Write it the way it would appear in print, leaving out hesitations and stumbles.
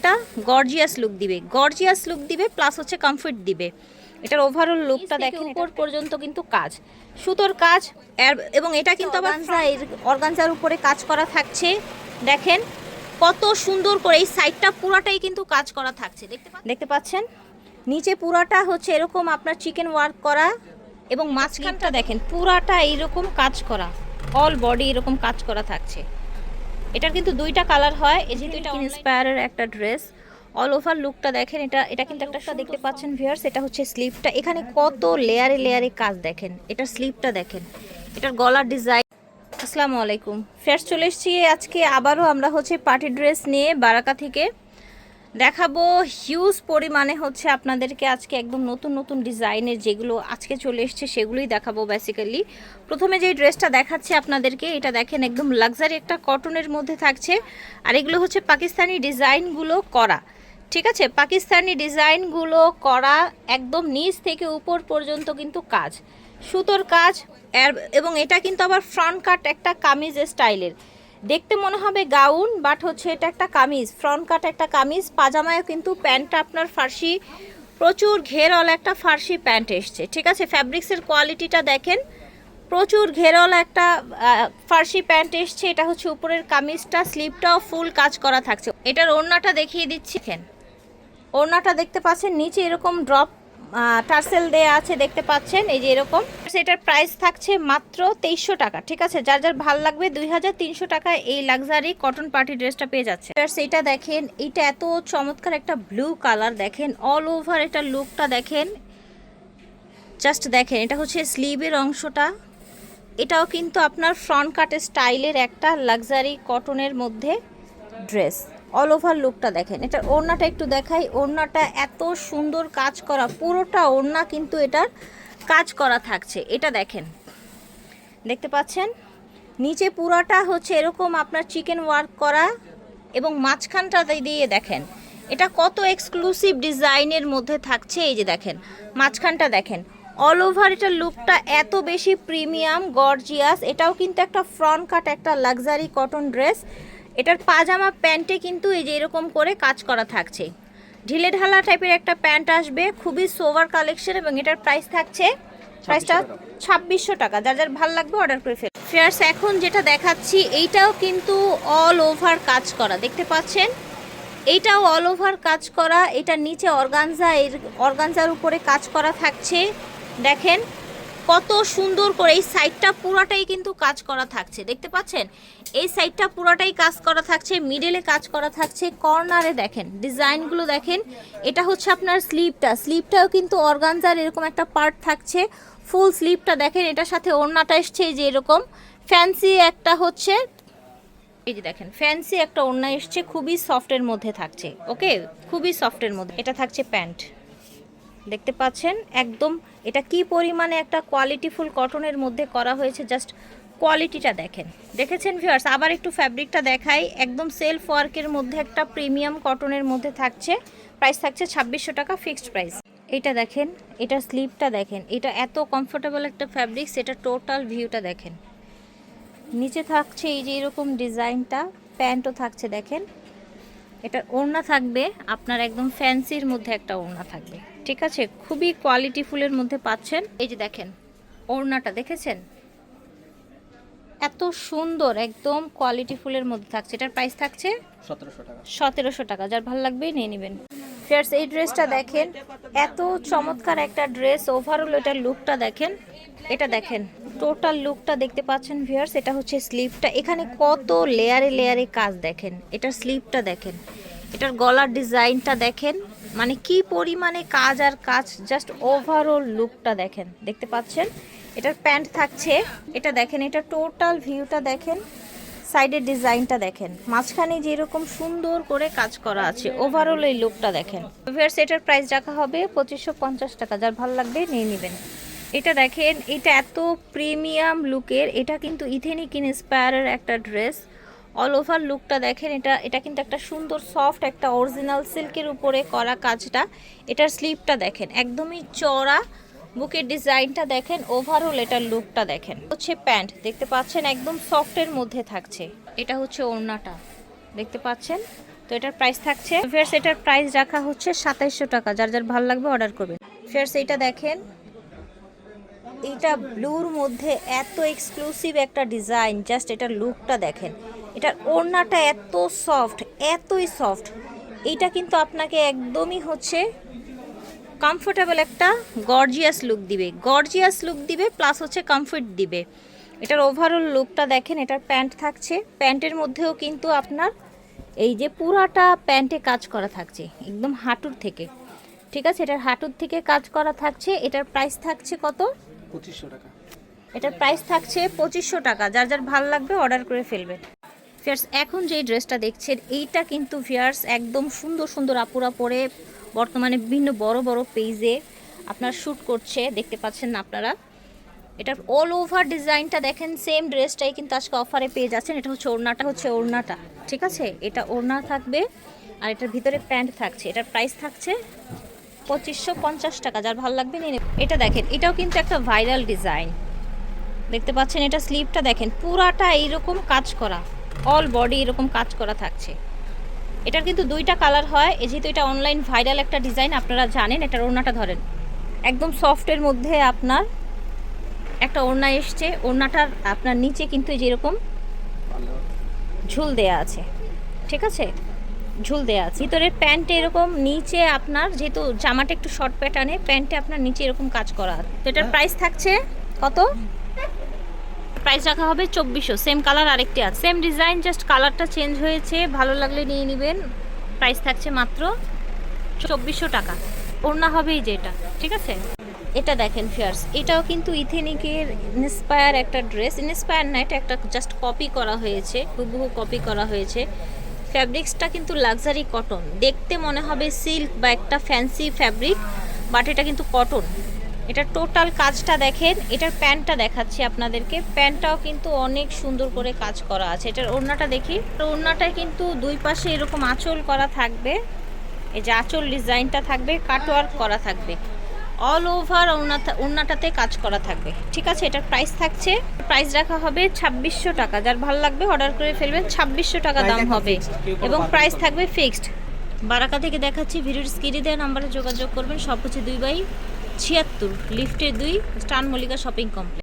একটা gorgeous look দিবে plus হচ্ছে কমফর্ট দিবে। এটার ওভারঅল লুকটা দেখেন, উপর পর্যন্ত কিন্তু কাজ, সুতোর কাজ, এবং এটা কিন্তু আবার অর্গানজার উপরে কাজ করা থাকছে। দেখেন কত সুন্দর করে এই সাইডটা পুরাটাই কিন্তু কাজ করা থাকছে, দেখতে পাচ্ছেন। নিচে পুরাটা হচ্ছে এরকম আপনার চিকেন ওয়ার্ক করা, এবং মাঝখানটা দেখেন পুরাটা এইরকম কাজ করা, অল বডি এরকম কাজ করা থাকছে। এটার কিন্তু দুইটা কালার হয়, এই যেহেতু এটা ইন্সপায়ারের একটা ড্রেস। অল ওভার লুকটা দেখেন, এটা কিন্তু একটা দেখতে পাচ্ছেন ভিউয়ার্স, এটা হচ্ছে স্লিভটা। এখানে কত লেয়ারে লেয়ারে কাজ দেখেন, এটার স্লিভটা দেখেন, এটার গলার ডিজাইন। আসসালামু আলাইকুম, ফের চলে এসেছি আজকে আবারও আমরা হচ্ছে পার্টি ড্রেস নিয়ে বারাকা থেকে দেখাবো। হিউজ পরিমাণে হচ্ছে আপনাদেরকে আজকে একদম নতুন নতুন ডিজাইনের যেগুলো আজকে চলে এসছে সেগুলোই দেখাবো। বেসিক্যালি প্রথমে যে ড্রেসটা দেখাচ্ছি আপনাদেরকে, এটা দেখেন একদম লাক্সারি একটা কটনের মধ্যে থাকছে, আর এগুলো হচ্ছে পাকিস্তানি ডিজাইনগুলো করা, ঠিক আছে, পাকিস্তানি ডিজাইনগুলো করা, একদম নিচ থেকে উপর পর্যন্ত কিন্তু কাজ, সুতোর কাজ, এবং এটা কিন্তু আবার ফ্রন্ট কাট একটা কামিজ স্টাইলের, দেখতে মনে হবে গাউন বাট হচ্ছে এটা একটা কামিজ, ফ্রন্ট কাট একটা কামিজ। পাজামায় কিন্তু প্যান্টটা আপনার ফার্সি, প্রচুর ঘেরওয়ালা একটা ফার্সি প্যান্ট এসছে, ঠিক আছে। ফ্যাব্রিক্সের কোয়ালিটিটা দেখেন, প্রচুর ঘেরওয়ালা একটা ফার্সি প্যান্ট এসছে। এটা হচ্ছে উপরের কামিজটা, স্লিভটাও ফুল কাজ করা থাকছে। এটার ওড়নাটা দেখিয়ে দিচ্ছি, ওড়নাটা দেখতে পাচ্ছেন, নিচে এরকম ড্রপ টার্সেল দেয়া আছে, দেখতে পাচ্ছেন, এই যে এরকম। এটার প্রাইস থাকছে মাত্র 2300 টাকা, ঠিক আছে। যার যার ভাল লাগবে 2300 টাকায় এই লাক্সারি কটন পার্টি ড্রেসটা পেয়ে যাচ্ছে। এটা দেখেন, এটা এত চমৎকার একটা ব্লু কালার, দেখেন অল ওভার এটা লুকটা দেখেন, জাস্ট দেখেন। এটা হচ্ছে স্লিভের অংশটা, এটাও কিন্তু আপনার ফ্রন্ট কাট স্টাইলের একটা লাক্সারি কটনের মধ্যে ড্রেস। অল ওভার লুকটা দেখেন। এটার ওড়নাটা একটু দেখাই, ওড়নাটা এত সুন্দর কাজ করা, পুরোটা ওড়না কিন্তু এটার কাজ করা থাকছে। এটা দেখেন, দেখতে পাচ্ছেন, নিচে পুরাটা হচ্ছে এরকম আপনার চিকেন ওয়ার্ক করা, এবং মাঝখানটা দিয়ে দেখেন এটা কত এক্সক্লুসিভ ডিজাইনের মধ্যে থাকছে। এই যে দেখেন মাঝখানটা দেখেন, অল ওভার এটার লুকটা এত বেশি প্রিমিয়াম গর্জিয়াস। এটাও কিন্তু একটা ফ্রন্ট কাট একটা লাক্সারি কটন ড্রেস। এটার পাজামা প্যান্টে কিন্তু এই যে এরকম করে কাজ করা থাকছে, ঢিলে ঢালা টাইপের একটা প্যান্ট আসবে, খুবই সোভার কালেকশন, এবং এটার প্রাইস থাকছে, প্রাইসটা 2600 টাকা। যার যার ভালো লাগবে অর্ডার করে ফেলুন। ফেয়ার্স এখন যেটা দেখাচ্ছি এইটাও কিন্তু অল ওভার কাজ করা, দেখতে পাচ্ছেন, এইটাও অল ওভার কাজ করা। এটা নিচে অর্গানজার উপরে কাজ করা থাকছে, দেখেন কত সুন্দর করে এই সাইডটা পুরাটাই কিন্তু কাজ করা থাকছে, দেখতে পাচ্ছেন, এই সাইডটা পুরাটাই কাজ করা থাকছে, মিডলে কাজ করা থাকছে, কর্নারে দেখেন ডিজাইনগুলো দেখেন। এটা হচ্ছে আপনার স্লিভটাও কিন্তু অর্গানজার এরকম একটা পার্ট থাকছে, ফুল স্লিভটা দেখেন। এটার সাথে ওড়নাটা এসছে যে এরকম ফ্যান্সি একটা হচ্ছে, এই যে দেখেন ফ্যান্সি একটা ওড়না এসছে, খুবই সফটের মধ্যে থাকছে, ওকে, খুবই সফটের মধ্যে। এটা থাকছে প্যান্ট, দেখতে পাচ্ছেন একদম এটা কি পরিমাণে একটা কোয়ালিটিফুল কটনের মধ্যে করা হয়েছে, জাস্ট কোয়ালিটিটা দেখেন। দেখেছেন ভিউয়ার্স, আবার একটু ফ্যাব্রিকটা দেখাই, একদম সেলফ ওয়ার্কের মধ্যে একটা প্রিমিয়াম কটনের মধ্যে থাকছে। প্রাইস থাকছে 2600 টাকা, ফিক্সড প্রাইস। এটা দেখেন, এটা স্লিভটা দেখেন, এটা এত কমফোর্টেবল একটা ফ্যাব্রিক্স। এটা টোটাল ভিউটা দেখেন, নিচে থাকছে এই যে এরকম ডিজাইনটা, প্যান্টও থাকছে দেখেন। এটা ওড়না থাকবে আপনার একদম ফ্যান্সির মধ্যে একটা ওড়না থাকবে, ঠিক আছে, খুবই কোয়ালিটিফুলের মধ্যে পাচ্ছেন। এই যে দেখেন ওড়নাটা দেখেছেন, এত সুন্দর একদম কোয়ালিটিফুলের মধ্যে থাকছে। এটার প্রাইস থাকছে 1700 টাকা। যার ভালো লাগবে নিয়ে নেবেন। ফ্রেন্ডস এই ড্রেসটা দেখেন, এত চমৎকার একটা ড্রেস, ওভারঅল এটার লুকটা দেখেন। এটা দেখেন টোটাল লুকটা দেখতে পাচ্ছেন ভিউয়ার্স। এটা হচ্ছে স্লিভটা, এখানে কত লেয়ারে লেয়ারে কাজ দেখেন। এটার স্লিভটা দেখেন, এটার গলার ডিজাইনটা দেখেন, মানে কি পরিমাণে কাজ আর কাজ, জাস্ট ওভারঅল লুকটা দেখেন, দেখতে পাচ্ছেন। এটার প্যান্ট থাকছে, এটা দেখেন, এটা টোটাল ভিউটা দেখেন, সাইডের ডিজাইনটা দেখেন, মাঝখানে যেরকম সুন্দর করে কাজ করা আছে, ওভারঅল এই লুকটা দেখেন। ভিউয়ার্স এটার প্রাইস রাখা হবে 2550 টাকা। যার ভালো লাগবে নিয়ে নেবেন। এটা দেখেন, এটা এত প্রিমিয়াম লুকের, এটা কিন্তু ইথেনিক ইন্সপায়ারের একটা ড্রেস। অল ওভার লুকটা দেখেন, এটা কিন্তু একটা সুন্দর সফট একটা অরিজিনাল সিল্কের উপরে করা কাজটা। এটার স্লিভটা দেখেন একদমই চওড়া, বুকের ডিজাইনটা দেখেন, ওভারঅল এটার লুকটা দেখেন। হচ্ছে প্যান্ট দেখতে পাচ্ছেন একদম সফটের মধ্যে থাকছে। এটা হচ্ছে ওড়নাটা দেখতে পাচ্ছেন, তো এটার প্রাইস থাকছে ফিয়ার্স, এটার প্রাইস রাখা হচ্ছে 2700 টাকা। যার যার ভালো লাগবে অর্ডার করবেন। ফিয়ার্স এইটা দেখেন, এইটা ব্লুর মধ্যে এত এক্সক্লুসিভ একটা ডিজাইন, জাস্ট এটার লুকটা দেখেন। এটার ওড়নাটা এত সফট, এতই সফট। এইটা কিন্তু আপনাকে একদমই হচ্ছে কমফোর্টেবল একটা গর্জিয়াস লুক দিবে, গর্জিয়াস লুক দিবে প্লাস হচ্ছে কমফোর্ট দিবে। এটার ওভারঅল লুকটা দেখেন। এটার প্যান্ট থাকছে, প্যান্টের মধ্যেও কিন্তু আপনার এই যে পুরাটা প্যান্টে কাজ করা থাকছে একদম হাঁটুর থেকে, ঠিক আছে? এটার হাঁটুর থেকে কাজ করা থাকছে। এটার প্রাইস থাকছে কত? 2500 টাকা। এটার প্রাইস থাকছে 2500 টাকা। যার যার ভালো লাগবে অর্ডার করে ফেলবেন। ফিয়ার্স এখন যেই ড্রেসটা দেখছেন এইটা কিন্তু ফিয়ার্স একদম সুন্দর সুন্দর আপুরা পরে বর্তমানে বিভিন্ন বড় বড় পেজে আপনার শ্যুট করছে, দেখতে পাচ্ছেন না আপনারা। এটার অল ওভার ডিজাইনটা দেখেন, সেম ড্রেসটাই কিন্তু আজকে অফারে পেয়ে যাচ্ছেন। এটা হচ্ছে ওড়নাটা, ঠিক আছে? এটা ওড়না থাকবে আর এটার ভিতরে প্যান্ট থাকছে। এটার প্রাইস থাকছে 2550 টাকা। যার ভালো লাগবে নিয়ে নেবেন। এটা দেখেন, এটাও কিন্তু একটা ভাইরাল ডিজাইন, দেখতে পাচ্ছেন। এটা স্লিভটা দেখেন, পুরাটা এইরকম কাজ করা, অল বডি এরকম কাজ করা থাকছে। এটার কিন্তু দুইটা কালার হয়, যেহেতু এটা অনলাইন ভাইরাল একটা ডিজাইন আপনারা জানেন। এটার ওড়নাটা ধরেন, একদম সফটের মধ্যে আপনার একটা ওড়না এসছে। ওড়নাটার আপনার নিচে কিন্তু যেরকম ঝুল দেয়া আছে, ঠিক আছে? ঝুল দেয়া আছে। ভিতরের প্যান্টে এরকম, নিচে আপনার যেহেতু জামাটা একটু শর্ট প্যাটার্নে, প্যান্টে আপনার নিচে এরকম কাজ করা আছে। তো এটার প্রাইস থাকছে কত? প্রাইস রাখা হবে 2400। সেম কালার আরেকটি আছে, সেম ডিজাইন, জাস্ট কালারটা চেঞ্জ হয়েছে। ভালো লাগলে নিয়ে নেবেন। প্রাইস থাকছে মাত্র 2400 টাকা। ওড়না হবে এই যে এটা, ঠিক আছে? এটা দেখেন ফিয়ার্স, এটাও কিন্তু ইথেনিকের ইন্সপায়ার একটা ড্রেস। ইন্সপায়ার না, এটা একটা জাস্ট কপি করা হয়েছে, হুবহু কপি করা হয়েছে। ফ্যাব্রিক্সটা কিন্তু লাক্সারি কটন, দেখতে মনে হবে সিল্ক বা একটা ফ্যান্সি ফ্যাব্রিক, বাট এটা কিন্তু কটন। এটা টোটাল কাজটা দেখেন। এটার প্যান্টটা দেখাচ্ছি আপনাদেরকে, প্যান্টটাও কিন্তু অনেক সুন্দর করে কাজ করা আছে। এটার ওড়নাটা দেখি, ওড়নাটায় কিন্তু দুই পাশে এরকম আঁচল করা থাকবে। এই যে আঁচল ডিজাইনটা থাকবে, কাটওয়ার্ক করা থাকবে, অল ওভার ওড়নাটাতে কাজ করা থাকবে, ঠিক আছে? এটার প্রাইস থাকছে, প্রাইস রাখা হবে 2600 টাকা। যার ভালো লাগবে অর্ডার করে ফেলবেন। 2600 টাকা দাম হবে এবং প্রাইস থাকবে ফিক্সড। বারাকা থেকে দেখাচ্ছি, ভিডিওর স্ক্রিনে দেওয়া নাম্বারে যোগাযোগ করবেন। সব হচ্ছে 2/76 লিফটের 2, স্টান মল্লিকা শপিং কমপ্লেক্স।